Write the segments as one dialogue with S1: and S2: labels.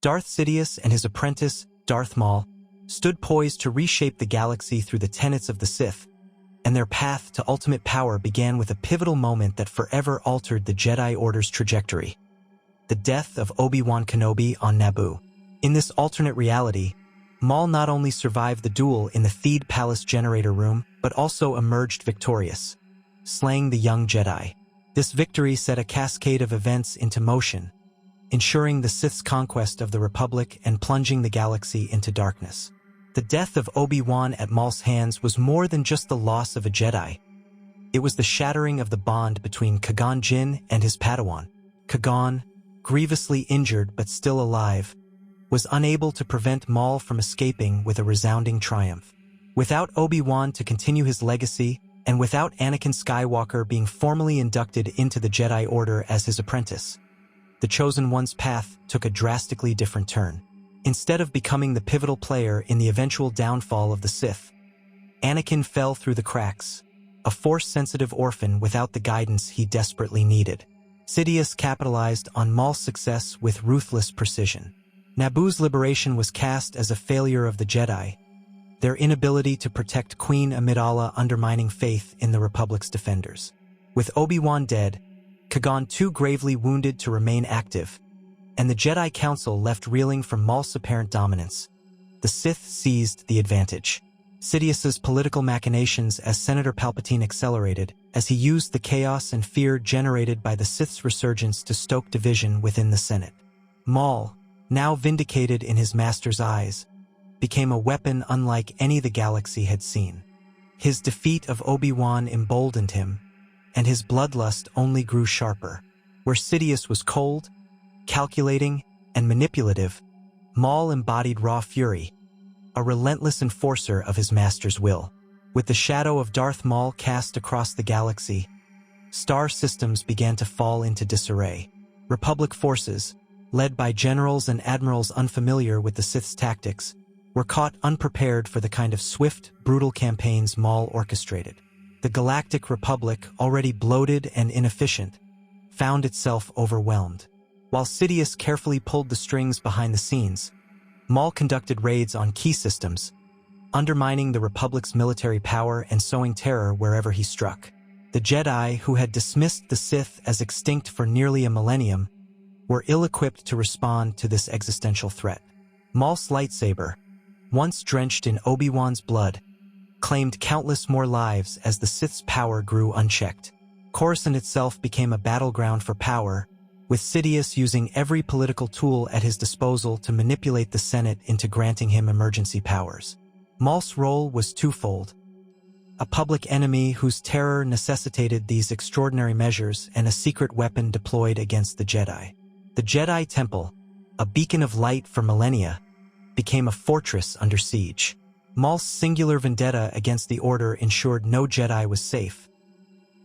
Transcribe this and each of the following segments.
S1: Darth Sidious and his apprentice, Darth Maul, stood poised to reshape the galaxy through the tenets of the Sith, and their path to ultimate power began with a pivotal moment that forever altered the Jedi Order's trajectory: the death of Obi-Wan Kenobi on Naboo. In this alternate reality, Maul not only survived the duel in the Theed Palace generator room, but also emerged victorious, slaying the young Jedi. This victory set a cascade of events into motion, ensuring the Sith's conquest of the Republic and plunging the galaxy into darkness. The death of Obi-Wan at Maul's hands was more than just the loss of a Jedi. It was the shattering of the bond between Qui-Gon Jinn and his Padawan. Qui-Gon, grievously injured but still alive, was unable to prevent Maul from escaping with a resounding triumph. Without Obi-Wan to continue his legacy, and without Anakin Skywalker being formally inducted into the Jedi Order as his apprentice, the Chosen One's path took a drastically different turn. Instead of becoming the pivotal player in the eventual downfall of the Sith, Anakin fell through the cracks, a Force-sensitive orphan without the guidance he desperately needed. Sidious capitalized on Maul's success with ruthless precision. Naboo's liberation was cast as a failure of the Jedi, their inability to protect Queen Amidala undermining faith in the Republic's defenders. With Obi-Wan dead, Qui-Gon too gravely wounded to remain active, and the Jedi Council left reeling from Maul's apparent dominance, the Sith seized the advantage. Sidious's political machinations as Senator Palpatine accelerated as he used the chaos and fear generated by the Sith's resurgence to stoke division within the Senate. Maul, now vindicated in his master's eyes, became a weapon unlike any the galaxy had seen. His defeat of Obi-Wan emboldened him, and his bloodlust only grew sharper. Where Sidious was cold, calculating, and manipulative, Maul embodied raw fury, a relentless enforcer of his master's will. With the shadow of Darth Maul cast across the galaxy, star systems began to fall into disarray. Republic forces, led by generals and admirals unfamiliar with the Sith's tactics, were caught unprepared for the kind of swift, brutal campaigns Maul orchestrated. The Galactic Republic, already bloated and inefficient, found itself overwhelmed. While Sidious carefully pulled the strings behind the scenes, Maul conducted raids on key systems, undermining the Republic's military power and sowing terror wherever he struck. The Jedi, who had dismissed the Sith as extinct for nearly a millennium, were ill-equipped to respond to this existential threat. Maul's lightsaber, once drenched in Obi-Wan's blood, claimed countless more lives as the Sith's power grew unchecked. Coruscant itself became a battleground for power, with Sidious using every political tool at his disposal to manipulate the Senate into granting him emergency powers. Maul's role was twofold: a public enemy whose terror necessitated these extraordinary measures, and a secret weapon deployed against the Jedi. The Jedi Temple, a beacon of light for millennia, became a fortress under siege. Maul's singular vendetta against the Order ensured no Jedi was safe,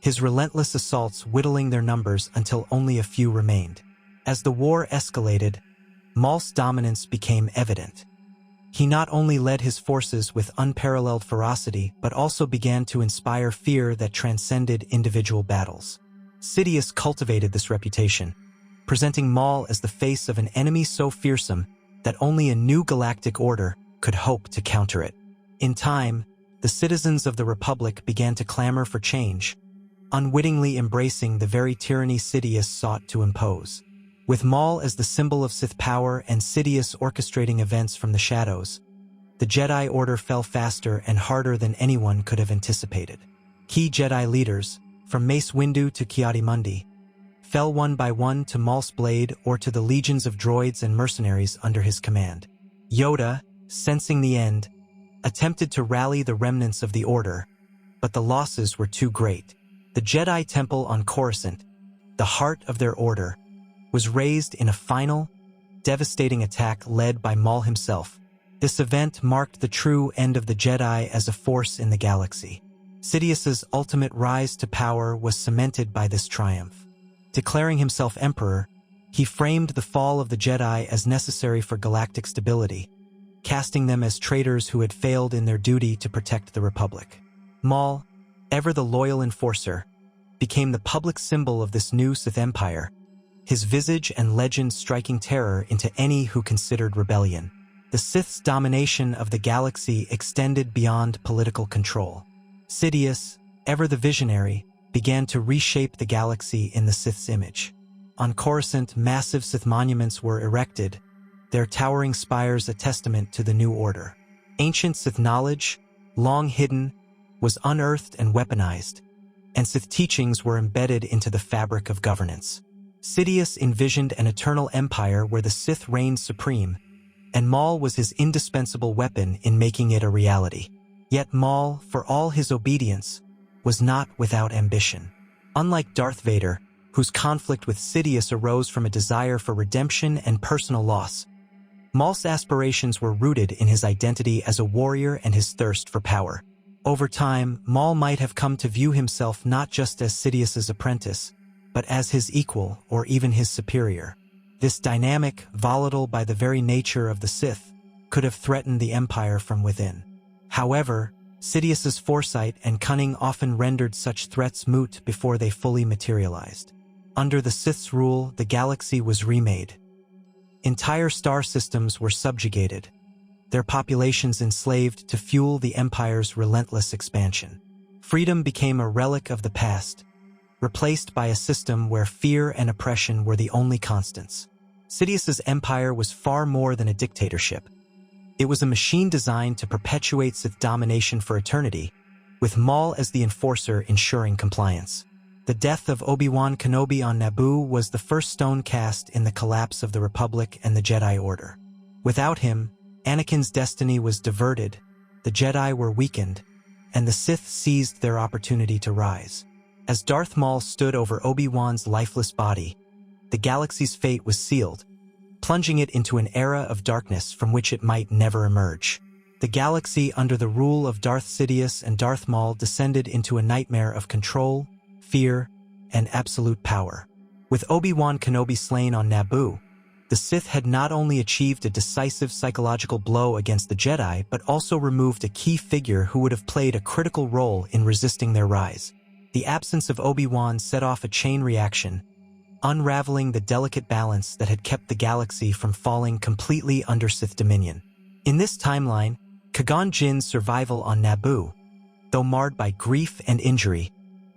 S1: his relentless assaults whittling their numbers until only a few remained. As the war escalated, Maul's dominance became evident. He not only led his forces with unparalleled ferocity, but also began to inspire fear that transcended individual battles. Sidious cultivated this reputation, presenting Maul as the face of an enemy so fearsome that only a new galactic order could hope to counter it. In time, the citizens of the Republic began to clamor for change, unwittingly embracing the very tyranny Sidious sought to impose. With Maul as the symbol of Sith power and Sidious orchestrating events from the shadows, the Jedi Order fell faster and harder than anyone could have anticipated. Key Jedi leaders, from Mace Windu to Ki-Adi-Mundi, fell one by one to Maul's blade or to the legions of droids and mercenaries under his command. Yoda, sensing the end, attempted to rally the remnants of the Order, but the losses were too great. The Jedi Temple on Coruscant, the heart of their order, was razed in a final, devastating attack led by Maul himself. This event marked the true end of the Jedi as a force in the galaxy. Sidious's ultimate rise to power was cemented by this triumph. Declaring himself emperor, he framed the fall of the Jedi as necessary for galactic stability, casting them as traitors who had failed in their duty to protect the Republic. Maul, ever the loyal enforcer, became the public symbol of this new Sith Empire, his visage and legend striking terror into any who considered rebellion. The Sith's domination of the galaxy extended beyond political control. Sidious, ever the visionary, began to reshape the galaxy in the Sith's image. On Coruscant, massive Sith monuments were erected, their towering spires a testament to the new order. Ancient Sith knowledge, long hidden, was unearthed and weaponized, and Sith teachings were embedded into the fabric of governance. Sidious envisioned an eternal empire where the Sith reigned supreme, and Maul was his indispensable weapon in making it a reality. Yet Maul, for all his obedience, was not without ambition. Unlike Darth Vader, whose conflict with Sidious arose from a desire for redemption and personal loss, Maul's aspirations were rooted in his identity as a warrior and his thirst for power. Over time, Maul might have come to view himself not just as Sidious's apprentice, but as his equal or even his superior. This dynamic, volatile by the very nature of the Sith, could have threatened the Empire from within. However, Sidious's foresight and cunning often rendered such threats moot before they fully materialized. Under the Sith's rule, the galaxy was remade. Entire star systems were subjugated, their populations enslaved to fuel the Empire's relentless expansion. Freedom became a relic of the past, replaced by a system where fear and oppression were the only constants. Sidious's empire was far more than a dictatorship. It was a machine designed to perpetuate Sith domination for eternity, with Maul as the enforcer ensuring compliance. The death of Obi-Wan Kenobi on Naboo was the first stone cast in the collapse of the Republic and the Jedi Order. Without him, Anakin's destiny was diverted, the Jedi were weakened, and the Sith seized their opportunity to rise. As Darth Maul stood over Obi-Wan's lifeless body, the galaxy's fate was sealed, plunging it into an era of darkness from which it might never emerge. The galaxy under the rule of Darth Sidious and Darth Maul descended into a nightmare of control, fear, and absolute power. With Obi-Wan Kenobi slain on Naboo, the Sith had not only achieved a decisive psychological blow against the Jedi, but also removed a key figure who would have played a critical role in resisting their rise. The absence of Obi-Wan set off a chain reaction, unraveling the delicate balance that had kept the galaxy from falling completely under Sith dominion. In this timeline, Qui-Gon Jinn's survival on Naboo, though marred by grief and injury,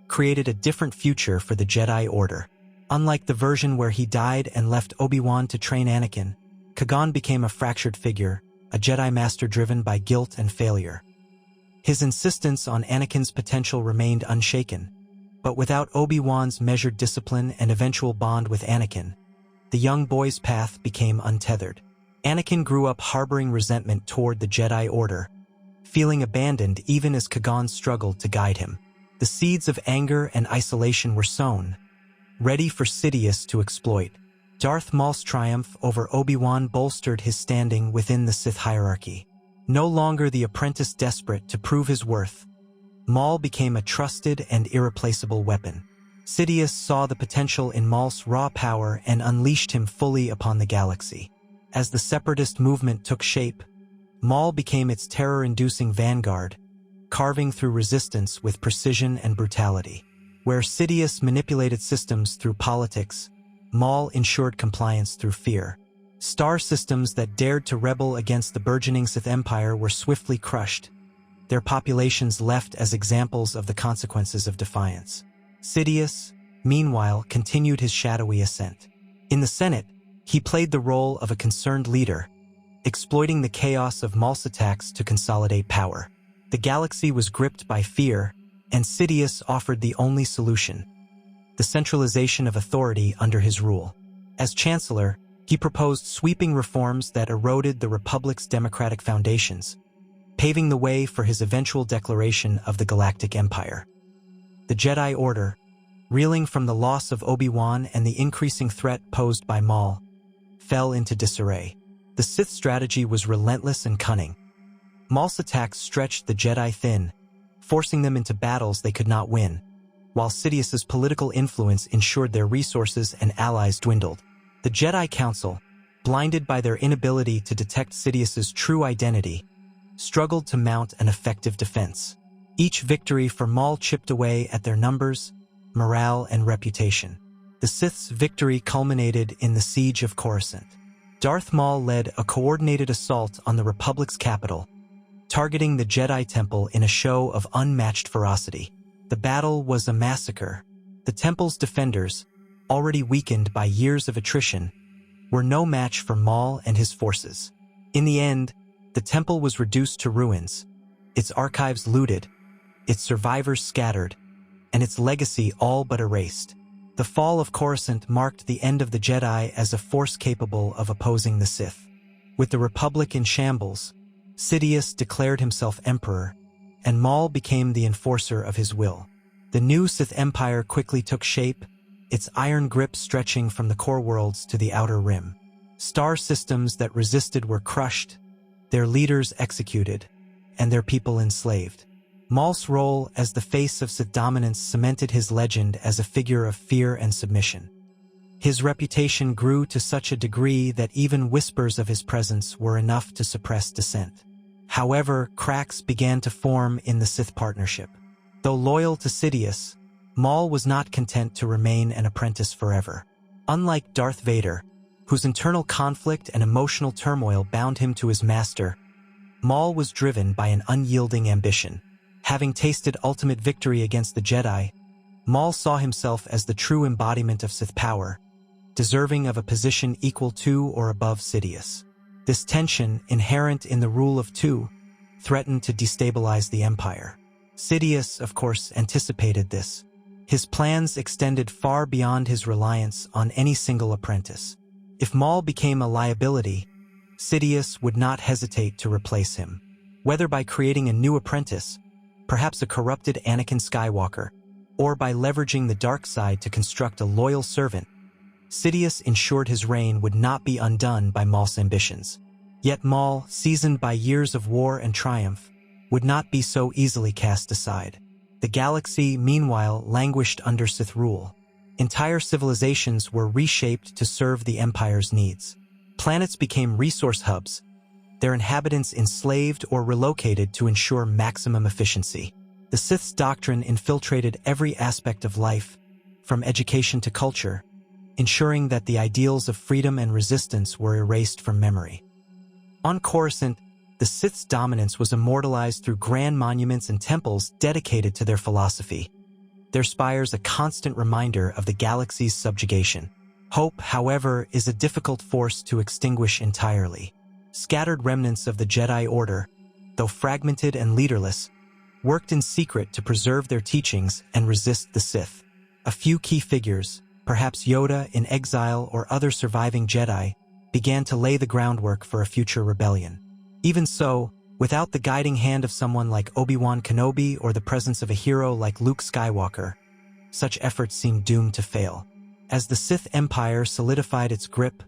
S1: created a different future for the Jedi Order. Unlike the version where he died and left Obi-Wan to train Anakin, Qui-Gon became a fractured figure, a Jedi Master driven by guilt and failure. His insistence on Anakin's potential remained unshaken, but without Obi-Wan's measured discipline and eventual bond with Anakin, the young boy's path became untethered. Anakin grew up harboring resentment toward the Jedi Order, feeling abandoned even as Qui-Gon struggled to guide him. The seeds of anger and isolation were sown, ready for Sidious to exploit. Darth Maul's triumph over Obi-Wan bolstered his standing within the Sith hierarchy. No longer the apprentice desperate to prove his worth, Maul became a trusted and irreplaceable weapon. Sidious saw the potential in Maul's raw power and unleashed him fully upon the galaxy. As the separatist movement took shape, Maul became its terror-inducing vanguard, carving through resistance with precision and brutality. Where Sidious manipulated systems through politics, Maul ensured compliance through fear. Star systems that dared to rebel against the burgeoning Sith Empire were swiftly crushed, their populations left as examples of the consequences of defiance. Sidious, meanwhile, continued his shadowy ascent. In the Senate, he played the role of a concerned leader, exploiting the chaos of Maul's attacks to consolidate power. The galaxy was gripped by fear, and Sidious offered the only solution: the centralization of authority under his rule. As Chancellor, he proposed sweeping reforms that eroded the Republic's democratic foundations, paving the way for his eventual declaration of the Galactic Empire. The Jedi Order, reeling from the loss of Obi-Wan and the increasing threat posed by Maul, fell into disarray. The Sith strategy was relentless and cunning. Maul's attacks stretched the Jedi thin, forcing them into battles they could not win, while Sidious's political influence ensured their resources and allies dwindled. The Jedi Council, blinded by their inability to detect Sidious's true identity, struggled to mount an effective defense. Each victory for Maul chipped away at their numbers, morale, and reputation. the Sith's victory culminated in the Siege of Coruscant. Darth Maul led a coordinated assault on the Republic's capital, targeting the Jedi Temple in a show of unmatched ferocity. The battle was a massacre. The temple's defenders, already weakened by years of attrition, were no match for Maul and his forces. In the end, the temple was reduced to ruins, its archives looted, its survivors scattered, and its legacy all but erased. The fall of Coruscant marked the end of the Jedi as a force capable of opposing the Sith. With the Republic in shambles, Sidious declared himself emperor, and Maul became the enforcer of his will. The new Sith Empire quickly took shape, its iron grip stretching from the core worlds to the outer rim. Star systems that resisted were crushed, their leaders executed, and their people enslaved. Maul's role as the face of Sith dominance cemented his legend as a figure of fear and submission. His reputation grew to such a degree that even whispers of his presence were enough to suppress dissent. However, cracks began to form in the Sith partnership. Though loyal to Sidious, Maul was not content to remain an apprentice forever. Unlike Darth Vader, whose internal conflict and emotional turmoil bound him to his master, Maul was driven by an unyielding ambition. Having tasted ultimate victory against the Jedi, Maul saw himself as the true embodiment of Sith power, deserving of a position equal to or above Sidious. This tension, inherent in the rule of two, threatened to destabilize the Empire. Sidious, of course, anticipated this. His plans extended far beyond his reliance on any single apprentice. If Maul became a liability, Sidious would not hesitate to replace him. Whether by creating a new apprentice, perhaps a corrupted Anakin Skywalker, or by leveraging the dark side to construct a loyal servant, Sidious ensured his reign would not be undone by Maul's ambitions. Yet Maul, seasoned by years of war and triumph, would not be so easily cast aside. The galaxy, meanwhile, languished under Sith rule. Entire civilizations were reshaped to serve the Empire's needs. Planets became resource hubs, their inhabitants enslaved or relocated to ensure maximum efficiency. The Sith's doctrine infiltrated every aspect of life, from education to culture, ensuring that the ideals of freedom and resistance were erased from memory. On Coruscant, the Sith's dominance was immortalized through grand monuments and temples dedicated to their philosophy, their spires a constant reminder of the galaxy's subjugation. Hope, however, is a difficult force to extinguish entirely. Scattered remnants of the Jedi Order, though fragmented and leaderless, worked in secret to preserve their teachings and resist the Sith. A few key figures, perhaps Yoda in exile or other surviving Jedi, began to lay the groundwork for a future rebellion. Even so, without the guiding hand of someone like Obi-Wan Kenobi or the presence of a hero like Luke Skywalker, such efforts seemed doomed to fail. As the Sith Empire solidified its grip,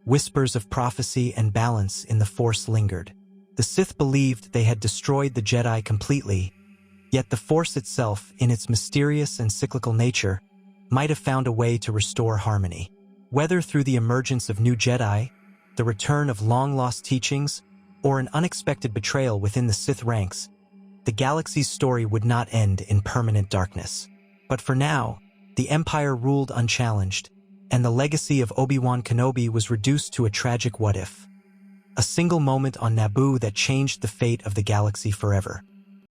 S1: whispers of prophecy and balance in the Force lingered. The Sith believed they had destroyed the Jedi completely, yet the Force itself, in its mysterious and cyclical nature, might have found a way to restore harmony. Whether through the emergence of new Jedi, the return of long-lost teachings, or an unexpected betrayal within the Sith ranks, the galaxy's story would not end in permanent darkness. But for now, the Empire ruled unchallenged, and the legacy of Obi-Wan Kenobi was reduced to a tragic what-if. A single moment on Naboo that changed the fate of the galaxy forever.